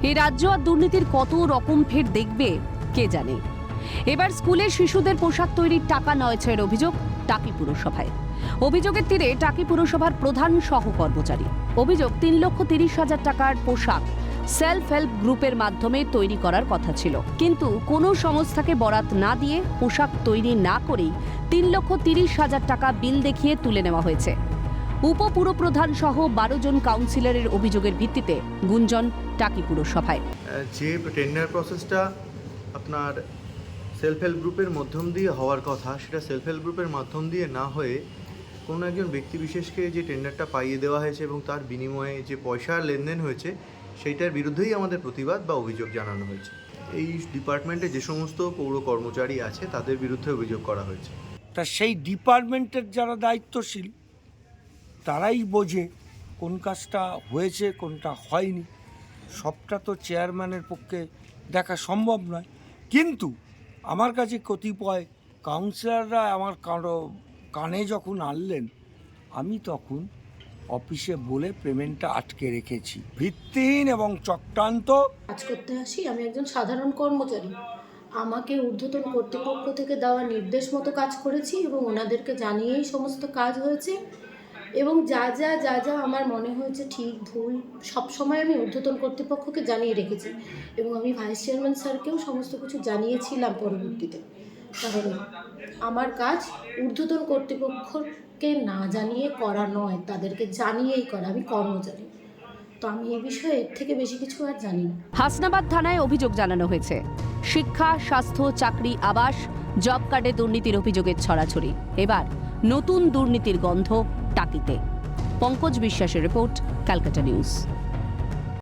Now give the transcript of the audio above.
এই রাজ্য আর দুর্নীতির কত রকম ফের দেখবে কে জানে। এবার স্কুলের শিশুদের পোশাক তৈরির টাকা নয়ছয়ের অভিযোগ টাকি পুরসভায়। অভিযোগের তীরে টাকি পুরসভার প্রধান সহ কর্মচারী। অভিযোগ 3,30,000 টাকার পোশাক সেলফ হেল্প গ্রুপের মাধ্যমে তৈরি করার কথা ছিল, কিন্তু কোনো সংস্থাকে বরাত না দিয়ে পোশাক তৈরি না করেই 3,30,000 টাকা বিল দেখিয়ে তুলে নেওয়া হয়েছে। উপপুরপ্রধান সহ 12 জন কাউন্সিলরের অভিযোগের ভিত্তিতে গুঞ্জন টাকি পুরসভায়। যে টেন্ডার প্রসেসটা আপনার সেলফ হেল্প গ্রুপের মাধ্যম দিয়ে হওয়ার কথা, সেটা সেলফ হেল্প গ্রুপের মাধ্যম দিয়ে না হয়ে কোনো একজন ব্যক্তি বিশেষকে যে টেন্ডারটা পাইয়ে দেওয়া হয়েছে এবং তার বিনিময়ে যে পয়সার লেনদেন হয়েছে, সেইটার বিরুদ্ধেই আমাদের প্রতিবাদ বা অভিযোগ জানানো হয়েছে। এই ডিপার্টমেন্টে যে সমস্ত পৌর কর্মচারী আছে তাদের বিরুদ্ধে অভিযোগ করা হয়েছে। তা সেই ডিপার্টমেন্টের যারা দায়িত্বশীল তারাই বোঝে কোন কাজটা হয়েছে কোনটা হয়নি। সবটা তো চেয়ারম্যানের পক্ষে দেখা সম্ভব নয়, কিন্তু আমার কাছে কতিপয় কাউন্সিলররা আমার কানে যখন আনলেন, আমি তখন অফিসে বলে পেমেন্টটা আটকে রেখেছি। ভিত্তিহীন এবং চক্রান্ত কাজ করতে আসি। আমি একজন সাধারণ কর্মচারী। আমাকে ঊর্ধ্বতন কর্তৃপক্ষ থেকে দেওয়া নির্দেশ মতো কাজ করেছি এবং ওনাদেরকে জানিয়েই সমস্ত কাজ হয়েছে। এবং যা যা আমার মনে হয়েছে ঠিক ভুল সবসময় আমি ঊর্ধ্বতন কর্তৃপক্ষকে জানিয়ে রেখেছি এবং আমি ভাইস চেয়ারম্যান স্যারকেও সমস্ত কিছু জানিয়েছিলাম পরবর্তীতে। কারণ আমার কাজ ঊর্ধ্বতন কর্তৃপক্ষকে না জানিয়ে করা নয়, তাদেরকে জানিয়েই করা। আমি কর্মচারী, তো আমি এই বিষয়ে এর থেকে বেশি কিছু আর জানি না। হাসনাবাদ থানায় অভিযোগ জানানো হয়েছে। শিক্ষা, স্বাস্থ্য, চাকরি, আবাস, জব কার্ডে দুর্নীতির অভিযোগের ছড়াছড়ি। এবার নতুন দুর্নীতির গন্ধ টাকিতে। পঙ্কজ বিশ্বাসের রিপোর্ট, ক্যালকাটা নিউজ।